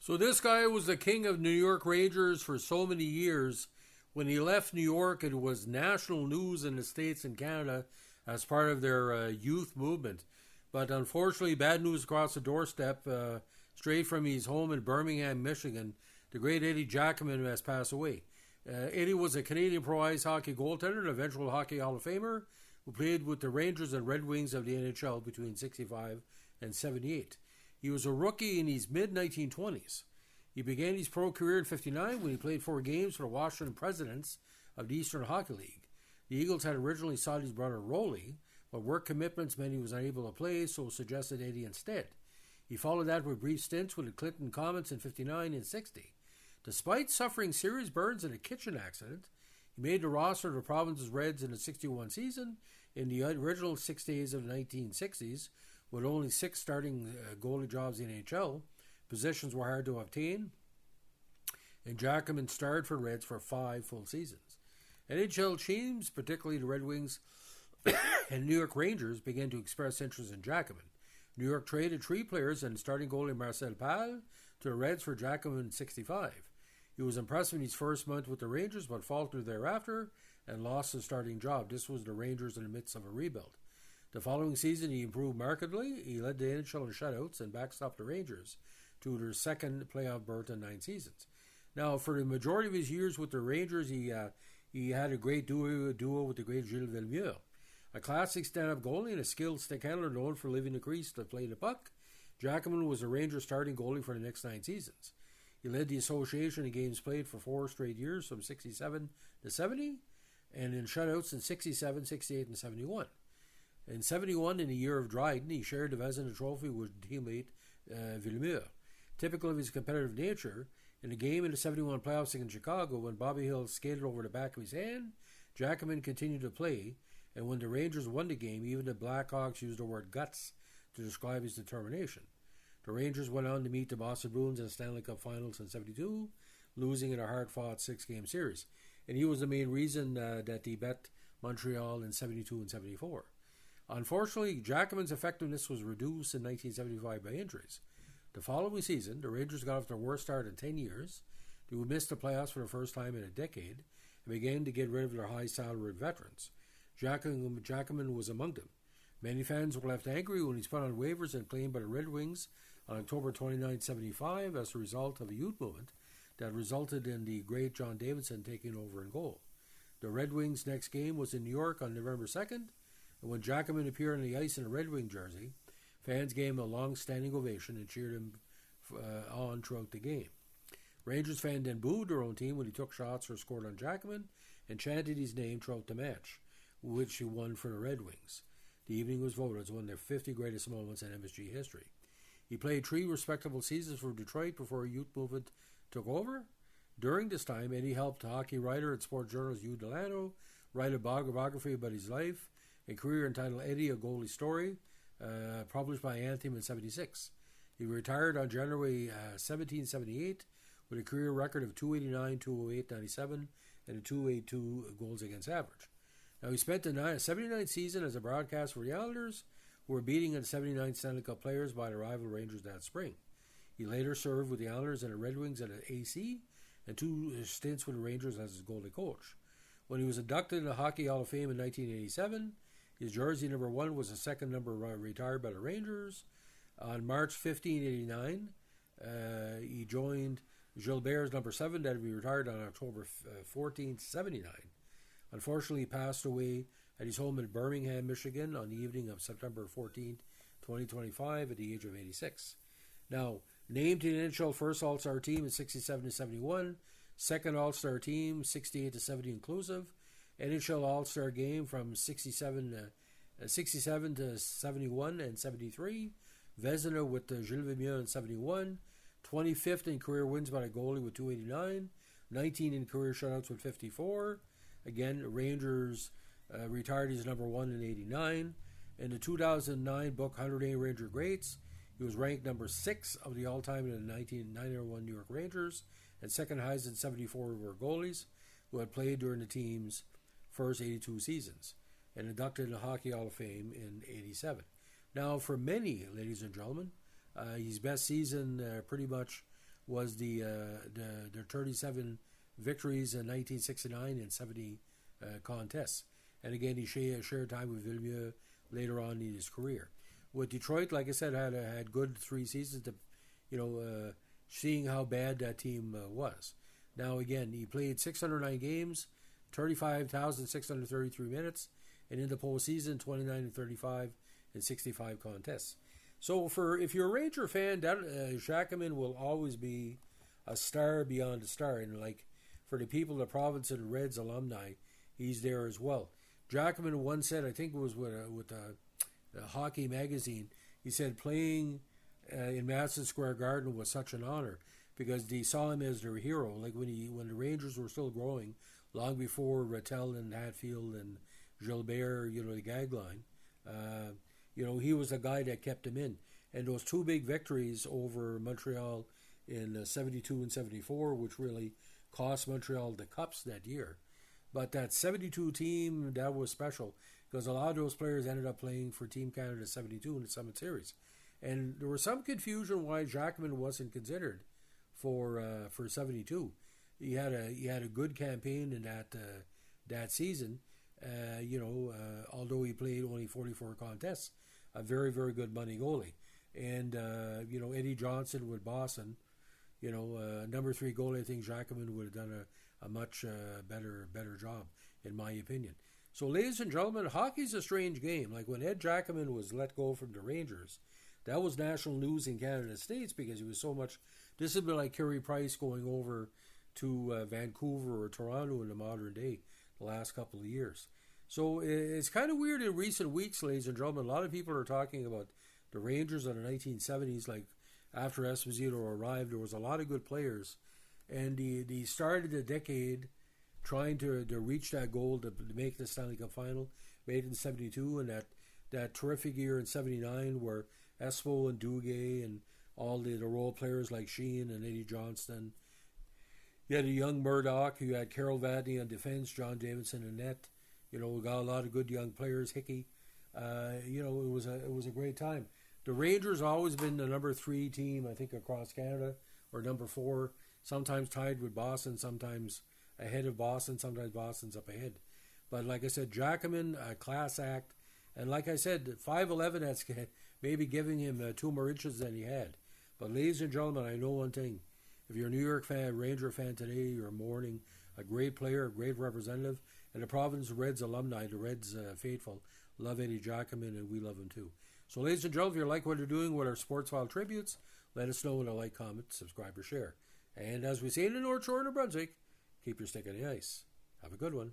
So this guy was the king of New York Rangers for so many years. When he left New York, it was national news in the States and Canada as part of their youth movement. But unfortunately, bad news across the doorstep, straight from his home in Birmingham, Michigan. The great Eddie Giacomin has passed away. Eddie was a Canadian pro ice hockey goaltender and eventual Hockey Hall of Famer who played with the Rangers and Red Wings of the NHL between 65 and 78. He was a rookie in his mid-1920s. He began his pro career in 59 when he played 4 games for the Washington Presidents of the Eastern Hockey League. The Eagles had originally signed his brother Rolly, but work commitments meant he was unable to play, so suggested Eddie instead. He followed that with brief stints with the Clinton Comets in 59 and 60. Despite suffering serious burns in a kitchen accident, he made the roster of the province's Reds in the 61 season in the original 6 days of the 1960s, with only 6 starting goalie jobs in the NHL. Positions were hard to obtain, and Giacomin starred for Reds for 5 full seasons. NHL teams, particularly the Red Wings and New York Rangers, began to express interest in Giacomin. New York traded 3 players and starting goalie Marcel Pal to the Reds for Giacomin in 65. He was impressive in his first month with the Rangers, but faltered thereafter and lost his starting job. This was the Rangers in the midst of a rebuild. The following season, he improved markedly. He led the NHL in shutouts and backstopped the Rangers to their second playoff berth in 9 seasons. Now, for the majority of his years with the Rangers, he had a great duo with the great Gilles Villemure. A classic stand-up goalie and a skilled stick handler known for leaving the crease to play the puck, Giacomin was the Rangers' starting goalie for the next 9 seasons. He led the association in games played for 4 straight years, from 67 to 70, and in shutouts in 67, 68, and 71. In 71, in the year of Dryden, he shared the Vezina Trophy with teammate Villemure. Typical of his competitive nature, in a game in the 71 playoffs against Chicago, when Bobby Hill skated over the back of his hand, Giacomin continued to play, and when the Rangers won the game, even the Blackhawks used the word guts to describe his determination. The Rangers went on to meet the Boston Bruins in the Stanley Cup Finals in 72, losing in a hard-fought 6-game series. And he was the main reason that he bet Montreal in 72 and 74. Unfortunately, Giacomin's effectiveness was reduced in 1975 by injuries. The following season, the Rangers got off their worst start in 10 years. They would miss the playoffs for the first time in a decade and began to get rid of their high-salaried veterans. Giacomin was among them. Many fans were left angry when he was put on waivers and claimed by the Red Wings on October 29, 75 as a result of a youth movement that resulted in the great John Davidson taking over in goal. The Red Wings' next game was in New York on November 2nd, and when Giacomin appeared on the ice in a Red Wing jersey, fans gave him a long-standing ovation and cheered him on throughout the game. Rangers fans then booed their own team when he took shots or scored on Giacomin and chanted his name throughout the match, which he won for the Red Wings. The evening was voted as one of their 50 greatest moments in MSG history. He played 3 respectable seasons for Detroit before a youth movement took over. During this time, Eddie helped hockey writer and sports journalist Hugh Delano write a biography about his life, a career entitled Eddie, A Goalie Story, published by Anthem in 76. He retired on January 1778 with a career record of 289, 208, 97, and a 282 goals against average. Now, he spent the 79th season as a broadcaster for the Islanders, who were beating the 79 Stanley Cup players by the rival Rangers that spring. He later served with the Islanders and the Red Wings at the AC, and 2 stints with the Rangers as his goalie coach. When he was inducted in the Hockey Hall of Fame in 1987, his jersey number 1 was the second number retired by the Rangers. On March 15, 1989, he joined Gilbert's number 7 that would be retired on October 14, 1979. Unfortunately, he passed away at his home in Birmingham, Michigan on the evening of September 14, 2025 at the age of 86. Now, named to the NHL first All-Star team in 67 to 71, second All-Star team 68 to 70 inclusive, NHL All-Star game from 67 to 71 and 73, Vezina with Gilles Villemure in 71, 25th in career wins by a goalie with 289, 19 in career shutouts with 54. Again, Rangers retired his number 1 in 89. In the 2009 book 108 Ranger Greats, he was ranked number 6 of the all-time in the 1991 New York Rangers, and second highest in 74 were goalies who had played during the team's first 82 seasons, and inducted in the Hockey Hall of Fame in 87. Now, for many, ladies and gentlemen, his best season pretty much was their 37 victories in 1969 and 70 contests. And again, he shared time with Villeneuve later on in his career. With Detroit, like I said, had good 3 seasons to, seeing how bad that team was. Now again, he played 609 games, 35,633 minutes, and in the postseason, 29 and 35 and 65 contests. So if you're a Ranger fan, that Giacomin will always be a star beyond a star, and like for the people of the province and Reds alumni, he's there as well. Giacomin once said, I think it was with the Hockey magazine, he said playing in Madison Square Garden was such an honor because they saw him as their hero. Like when the Rangers were still growing, long before Rattel and Hatfield and Gilbert, the gag line, he was the guy that kept him in. And those 2 big victories over Montreal in 72 and 74, which really cost Montreal the Cups that year. But that 72 team, that was special because a lot of those players ended up playing for Team Canada 72 in the Summit Series. And there was some confusion why Giacomin wasn't considered for 72. He had a good campaign in that season, although he played only 44 contests, a very, very good money goalie. And, Eddie Johnson with Boston, number 3 goalie, I think Giacomin would have done a much better job, in my opinion. So, ladies and gentlemen, hockey's a strange game. Like when Ed Giacomin was let go from the Rangers, that was national news in Canada States because he was so much. This would be like Carey Price going over to Vancouver or Toronto in the modern day, the last couple of years. So it's kind of weird in recent weeks, ladies and gentlemen. A lot of people are talking about the Rangers in the 1970s, like after Esposito arrived, there was a lot of good players, and he started the decade trying to reach that goal to make the Stanley Cup final, made it in 72, and that terrific year in 79 where Espo and Duguay and all the role players like Sheehan and Eddie Johnston. You had a young Murdoch, you had Carol Vadney on defense, John Davidson in net. We got a lot of good young players, Hickey. It was a great time. The Rangers always been the number 3 team, I think, across Canada, or number 4, sometimes tied with Boston, sometimes ahead of Boston, sometimes Boston's up ahead. But like I said, Giacomin, a class act, and like I said, 5'11", that's maybe giving him 2 more inches than he had. But ladies and gentlemen, I know one thing. If you're a New York fan, Ranger fan today, you're mourning a great player, a great representative, and the Providence Reds alumni, the Reds faithful, love Eddie Giacomin, and we love him too. So ladies and gentlemen, if you like what we're doing with our Sports File tributes, let us know in a like, comment, subscribe, or share. And as we say in the North Shore of New Brunswick, keep your stick on the ice. Have a good one.